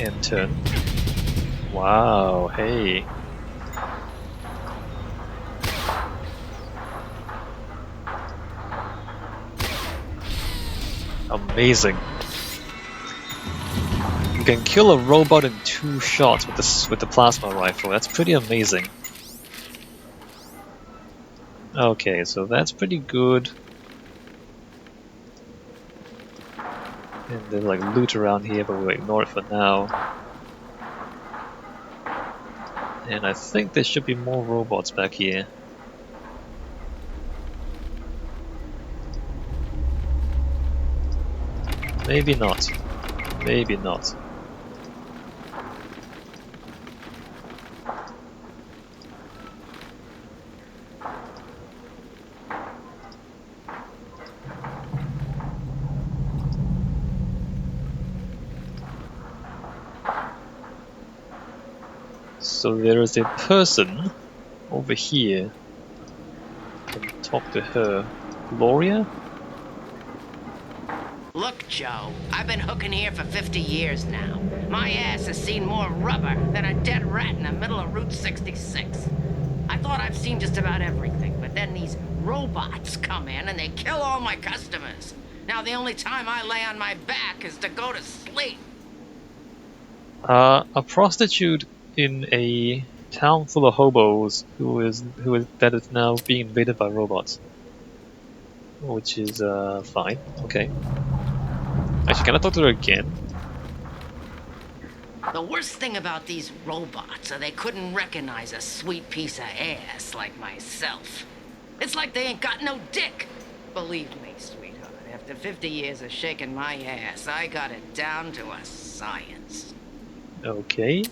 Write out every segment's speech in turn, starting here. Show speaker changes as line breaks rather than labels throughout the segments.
Intern. Wow, hey. Amazing. You can kill a robot in 2 shots with the plasma rifle. That's pretty amazing. Okay, so that's pretty good. And there's like loot around here, but we'll ignore it for now. And I think there should be more robots back here. Maybe not. Maybe not. So there is a person over here. Can talk to her. Gloria?
Look, Joe, I've been hooking here for 50 years now. My ass has seen more rubber than a dead rat in the middle of Route 66. I thought I've seen just about everything, but then these robots come in and they kill all my customers. Now the only time I lay on my back is to go to sleep.
A prostitute in a town full of hobos that is now being invaded by robots. Which is fine. Okay. Actually, can I talk to her again?
The worst thing about these robots are they couldn't recognize a sweet piece of ass like myself. It's like they ain't got no dick. Believe me, sweetheart, after 50 years of shaking my ass, I got it down to a science.
Okay.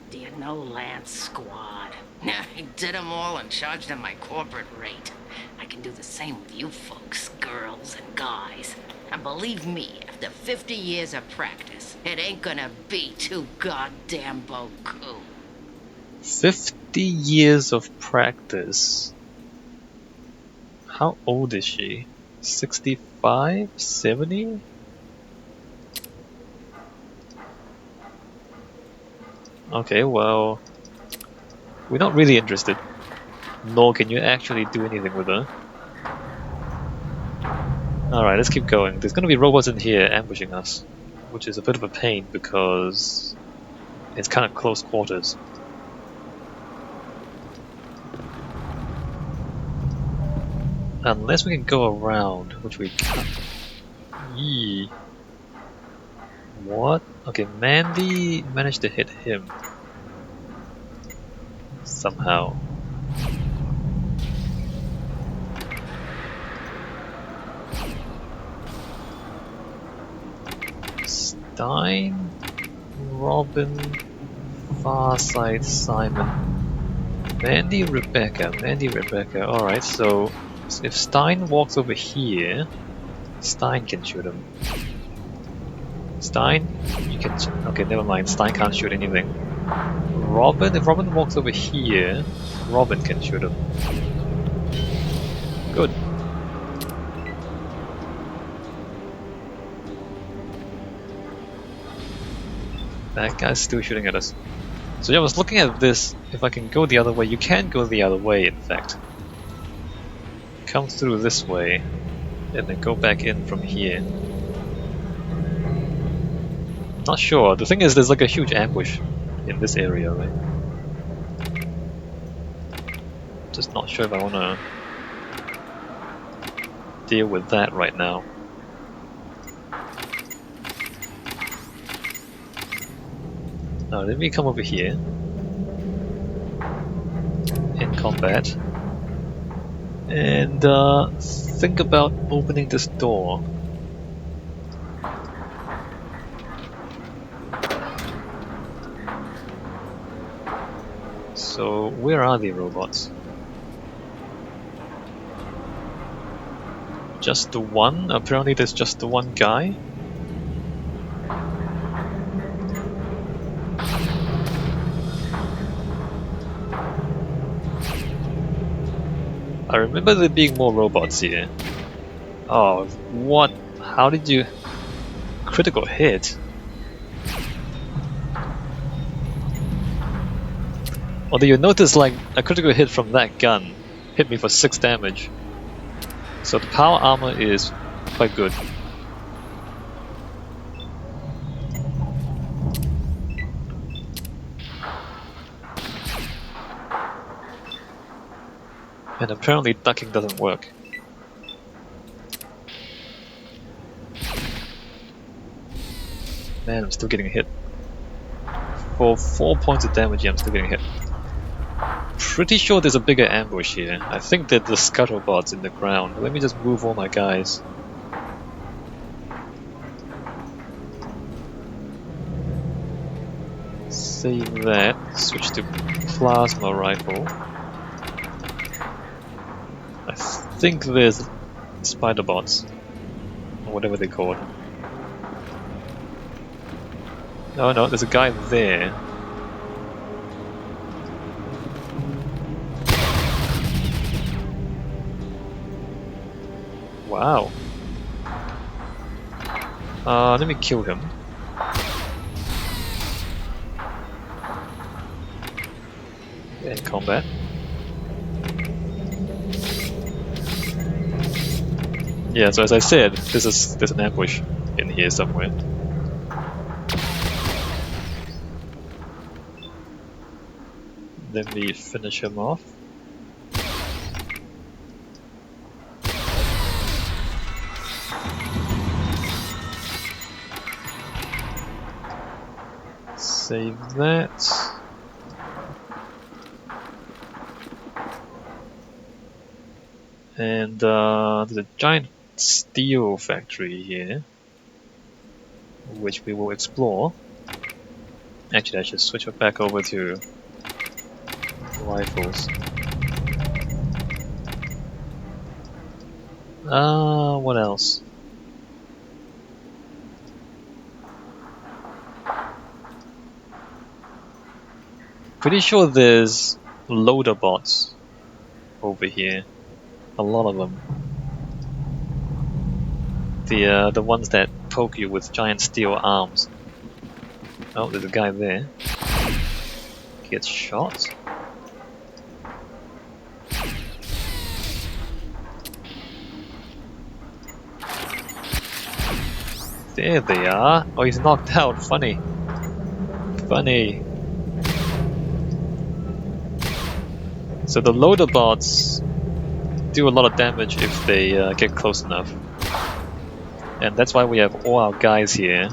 Do you know Lance Squad? I did them all and charged them my corporate rate. I can do the same with you folks, girls and guys. And believe me, after 50 years of practice, it ain't gonna be too goddamn beaucoup.
50 years of practice. How old is she? 65? 70? Okay, well, we're not really interested. Nor can you actually do anything with her. Alright, let's keep going. There's gonna be robots in here ambushing us, which is a bit of a pain because it's kind of close quarters. Unless we can go around, which we can't. Yee. What? Okay, Mandy managed to hit him. Somehow. Stein, Robin, Farside, Simon, Mandy, Rebecca. Alright, so if Stein walks over here, Stein can shoot him. Stein, you can. Okay, never mind. Stein can't shoot anything. Robin, if Robin walks over here, Robin can shoot him. Good. That guy's still shooting at us. So yeah, I was looking at this. If I can go the other way, you can go the other way, in fact. Come through this way, and then go back in from here. Not sure. The thing is, there's like a huge ambush in this area, right? Just not sure if I want to deal with that right now. Now let me come over here in combat and think about opening this door. So where are the robots? Just the one? Apparently there's just the one guy. I remember there being more robots here. Oh, what? How did you... Critical hit? Although you notice, like, a critical hit from that gun hit me for 6 damage. So the power armor is quite good. And apparently ducking doesn't work. Man, I'm still getting hit. For 4 points of damage, yeah, I'm still getting hit. Pretty sure there's a bigger ambush here. I think that the scuttlebots in the ground. Let me just move all my guys. Save that. Switch to plasma rifle. I think there's spider bots, or whatever they call it. Oh no, there's a guy there. Wow. Let me kill him. In combat. Yeah, so as I said, there's an ambush in here somewhere. Let me finish him off. Save that. And there's a giant steel factory here, which we will explore. Actually, I should switch it back over to rifles. What else? Pretty sure there's loader bots over here. A lot of them. The ones that poke you with giant steel arms. Oh, there's a guy there. Gets shot. There they are. Oh, he's knocked out. Funny. Funny. So the loader bots do a lot of damage if they get close enough. And that's why we have all our guys here.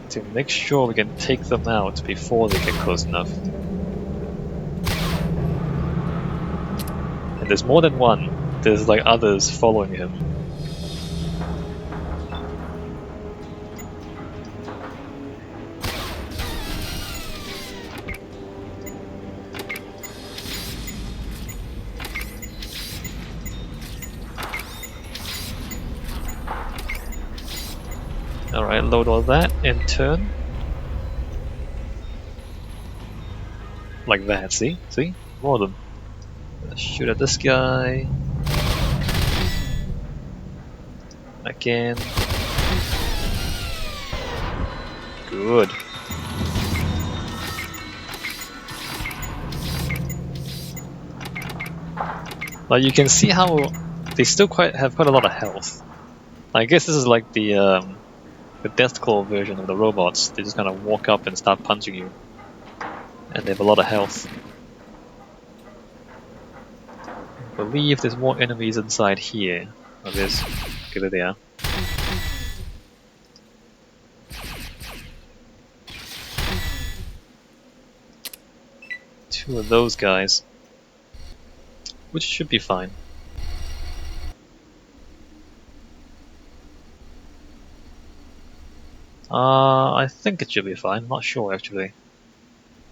To make sure we can take them out before they get close enough. And there's more than one. There's like others following him. Alright, load all that, Intern. Like that, see? See? More of them. Let's shoot at this guy. Again. Good. Like you can see how they still have quite a lot of health. I guess this is like the Deathclaw version of the robots. They just kind of walk up and start punching you. And they have a lot of health. I believe there's more enemies inside here. Oh, there's... Okay, there they are. Two of those guys. Which should be fine. I think it should be fine. I'm not sure actually.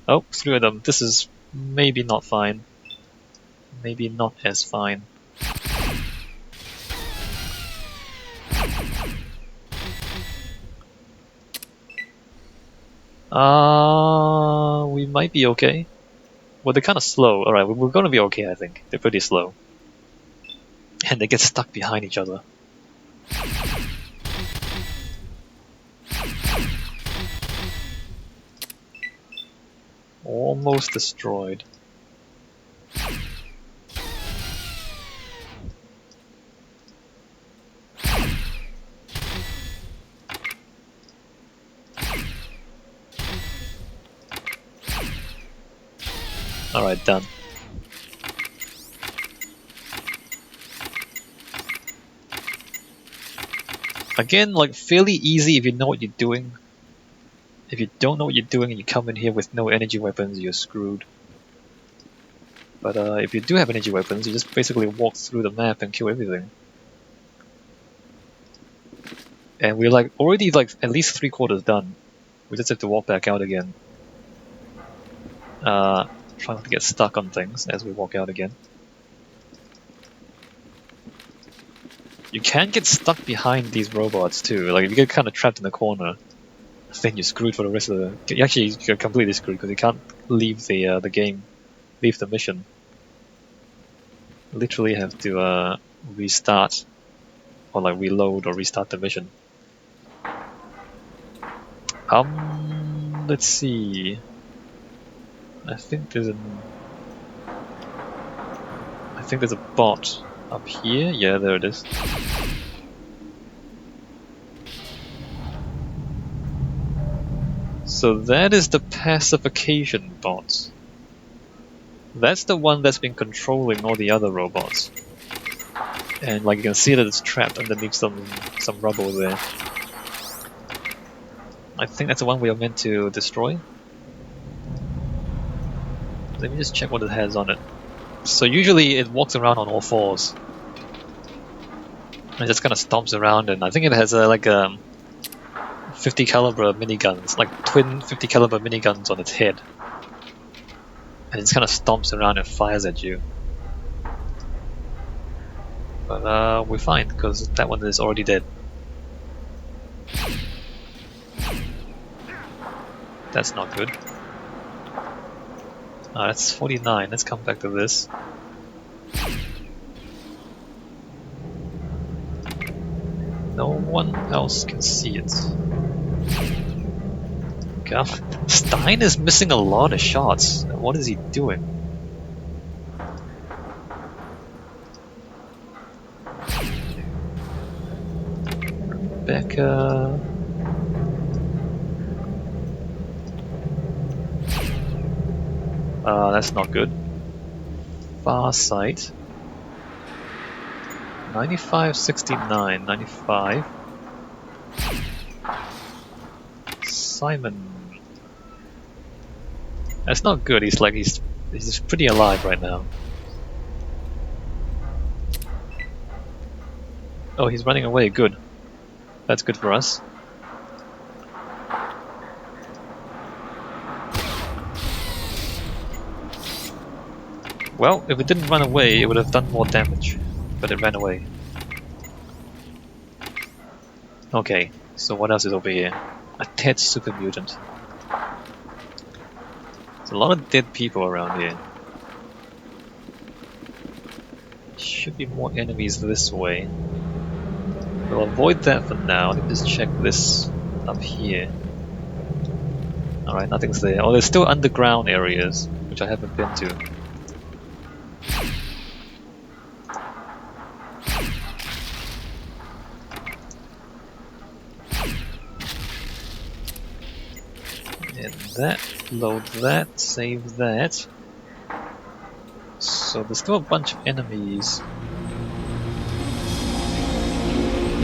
Oh, 3 of them. This is maybe not fine. Maybe not as fine. We might be okay. Well, they're kind of slow. Alright, we're gonna be okay, I think. They're pretty slow. And they get stuck behind each other. Almost destroyed. Alright, done. Again, like, fairly easy if you know what you're doing. If you don't know what you're doing and you come in here with no energy weapons, you're screwed. But if you do have energy weapons, you just basically walk through the map and kill everything. And we're like already like at least 3/4 done. We just have to walk back out again. Try not to get stuck on things as we walk out again. You can get stuck behind these robots too. Like if you get kind of trapped in the corner, then you're screwed for the rest of the. Actually, you're completely screwed because you can't leave the game, leave the mission. Literally have to restart, or like reload or restart the mission. Let's see. I think there's a bot up here. Yeah, there it is. So that is the Pacification bot. That's the one that's been controlling all the other robots. And like you can see that it's trapped underneath some rubble there. I think that's the one we are meant to destroy. Let me just check what it has on it. So usually it walks around on all fours. And it just kind of stomps around, and I think it has like 50 caliber miniguns, like twin 50 caliber miniguns on its head. And it just kind of stomps around and fires at you. But we're fine, because that one is already dead. That's not good. That's 49, let's come back to this. No one else can see it. God, Stein is missing a lot of shots. What is he doing? Rebecca... that's not good. Far sight. 95, 69, 95. Simon. That's not good. He's pretty alive right now. Oh, he's running away. Good. That's good for us. Well, if it didn't run away, it would have done more damage. But it ran away. Okay, so what else is over here? A dead super mutant. There's a lot of dead people around here. Should be more enemies this way. We'll avoid that for now. Let me just check this up here. Alright, nothing's there. Oh, there's still underground areas, which I haven't been to. That, load that, save that. So there's still a bunch of enemies.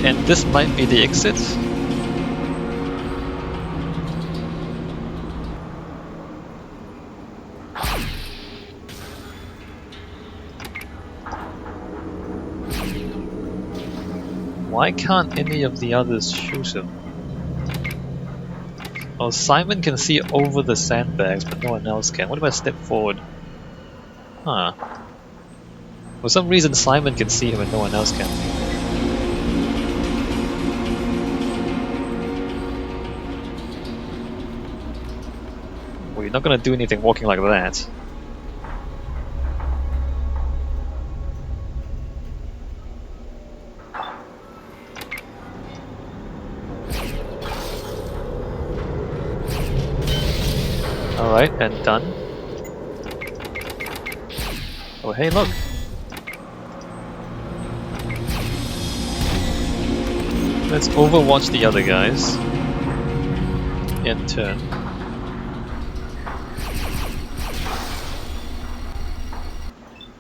And this might be the exit. Why can't any of the others shoot him? Oh, Simon can see over the sandbags, but no one else can. What if I step forward? Huh. For some reason Simon can see him and no one else can. Well, you're not gonna do anything walking like that. Alright, and done. Oh, hey, look! Let's overwatch the other guys. Intern.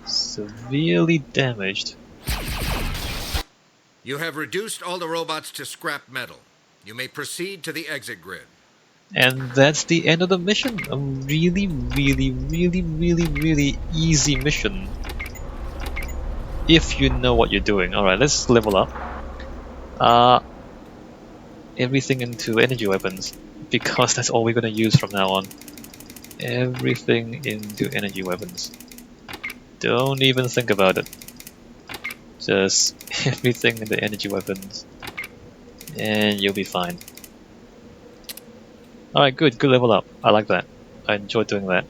Severely damaged.
You have reduced all the robots to scrap metal. You may proceed to the exit grid.
And that's the end of the mission. A really, really, really, really, really easy mission. If you know what you're doing. Alright, let's level up. Everything into energy weapons. Because that's all we're gonna use from now on. Everything into energy weapons. Don't even think about it. Just everything into energy weapons. And you'll be fine. Alright, good level up. I like that. I enjoy doing that.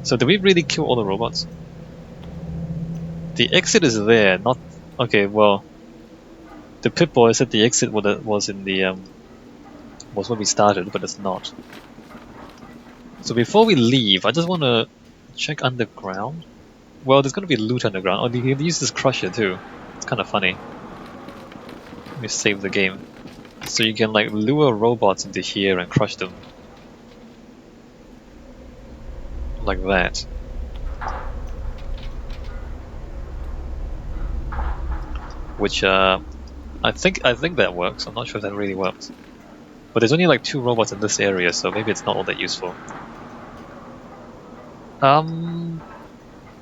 So did we really kill all the robots? The exit is there, not... Okay, well... The Pip-Boy said the exit was in the... was when we started, but it's not. So before we leave, I just want to check underground. Well, there's going to be loot underground. Oh, you can use this crusher too. It's kind of funny. Let me save the game. So you can like lure robots into here and crush them. Like that. Which I think that works. I'm not sure if that really works. But there's only like 2 robots in this area, so maybe it's not all that useful.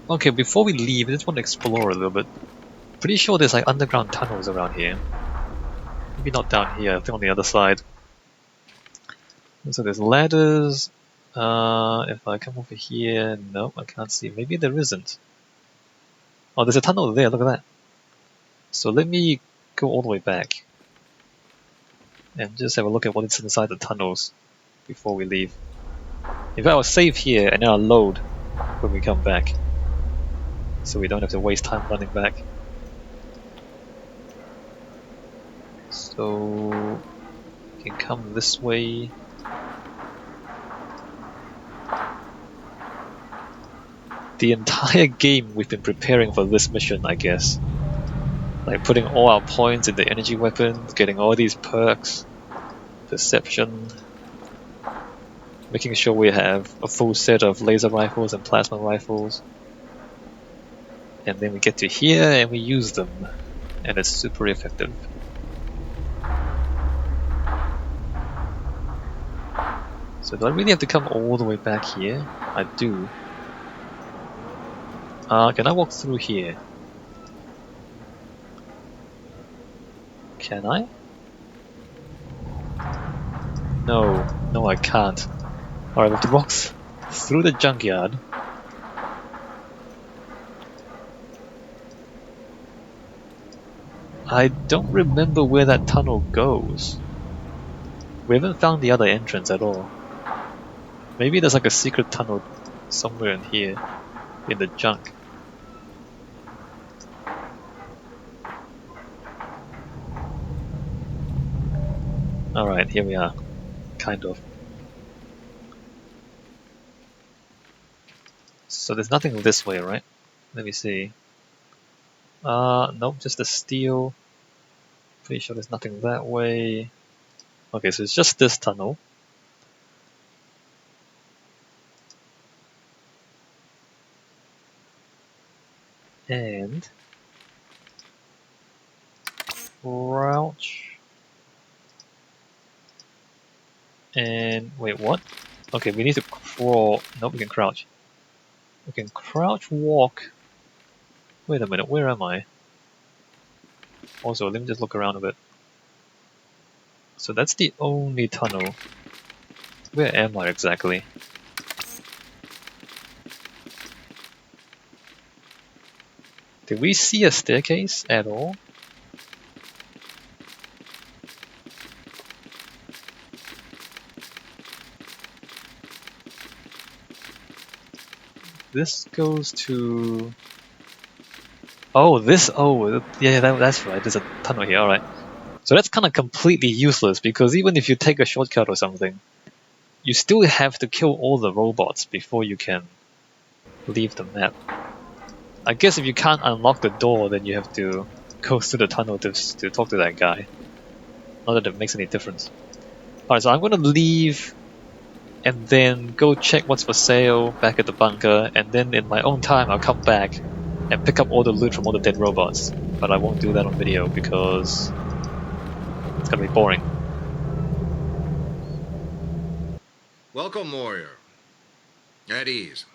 Okay, before we leave, I just want to explore a little bit. Pretty sure there's like underground tunnels around here. Maybe not down here, I think on the other side. So there's ladders. If I come over here, no, I can't see. Maybe there isn't. Oh, there's a tunnel there, look at that. So let me go all the way back. And just have a look at what is inside the tunnels before we leave. In fact, I'll save here and then I'll load when we come back. So we don't have to waste time running back. So we can come this way. The entire game we've been preparing for this mission, I guess. Like putting all our points into energy weapons, getting all these perks, perception, making sure we have a full set of laser rifles and plasma rifles. And then we get to here and we use them. And it's super effective. So do I really have to come all the way back here? I do. Can I walk through here? Can I? No, I can't. Alright, we have to walk through the junkyard. I don't remember where that tunnel goes. We haven't found the other entrance at all. Maybe there's like a secret tunnel somewhere in here, in the junk. Alright, here we are. Kind of. So there's nothing this way, right? Let me see. Nope, just the steel. Pretty sure there's nothing that way. Okay, so it's just this tunnel. And... crouch. And... wait, what? Okay, we need to crawl. Nope, we can crouch. We can crouch walk. Wait a minute, where am I? Also, let me just look around a bit. So that's the only tunnel. Where am I exactly? Did we see a staircase at all? This goes to... oh, this... oh, yeah, that's right, there's a tunnel here, alright. So that's kind of completely useless, because even if you take a shortcut or something, you still have to kill all the robots before you can leave the map. I guess if you can't unlock the door, then you have to go through the tunnel to talk to that guy. Not that it makes any difference. Alright, so I'm gonna leave and then go check what's for sale back at the bunker, and then in my own time I'll come back and pick up all the loot from all the dead robots. But I won't do that on video because it's gonna be boring.
Welcome, warrior. At ease.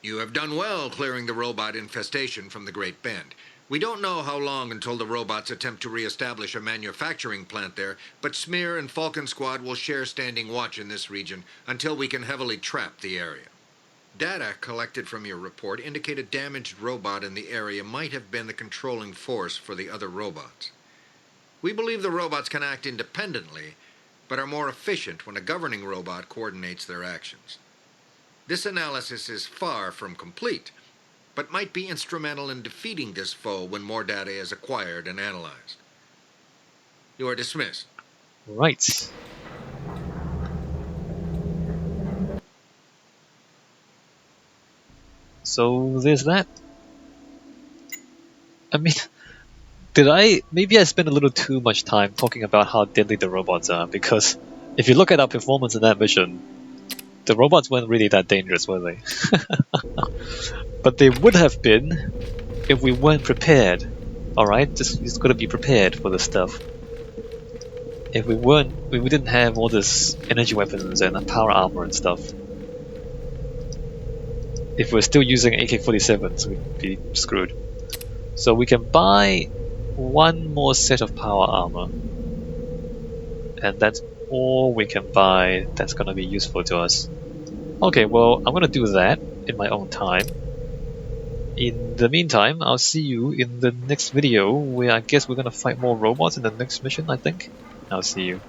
You have done well clearing the robot infestation from the Great Bend. We don't know how long until the robots attempt to re-establish a manufacturing plant there, but Smear and Falcon Squad will share standing watch in this region until we can heavily trap the area. Data collected from your report indicate a damaged robot in the area might have been the controlling force for the other robots. We believe the robots can act independently, but are more efficient when a governing robot coordinates their actions. This analysis is far from complete, but might be instrumental in defeating this foe when more data is acquired and analyzed. You are dismissed.
Right. So there's that. I mean, maybe I spent a little too much time talking about how deadly the robots are, because if you look at our performance in that mission, the robots weren't really that dangerous, were they? But they would have been if we weren't prepared. Alright, just gotta be prepared for this stuff. If we didn't have all this energy weapons and power armor and stuff. If we're still using AK-47s, we'd be screwed. So we can buy one more set of power armor. And that's all we can buy that's gonna be useful to us. Okay, well, I'm gonna do that in my own time. In the meantime, I'll see you in the next video, where I guess we're gonna fight more robots in the next mission, I think. I'll see you.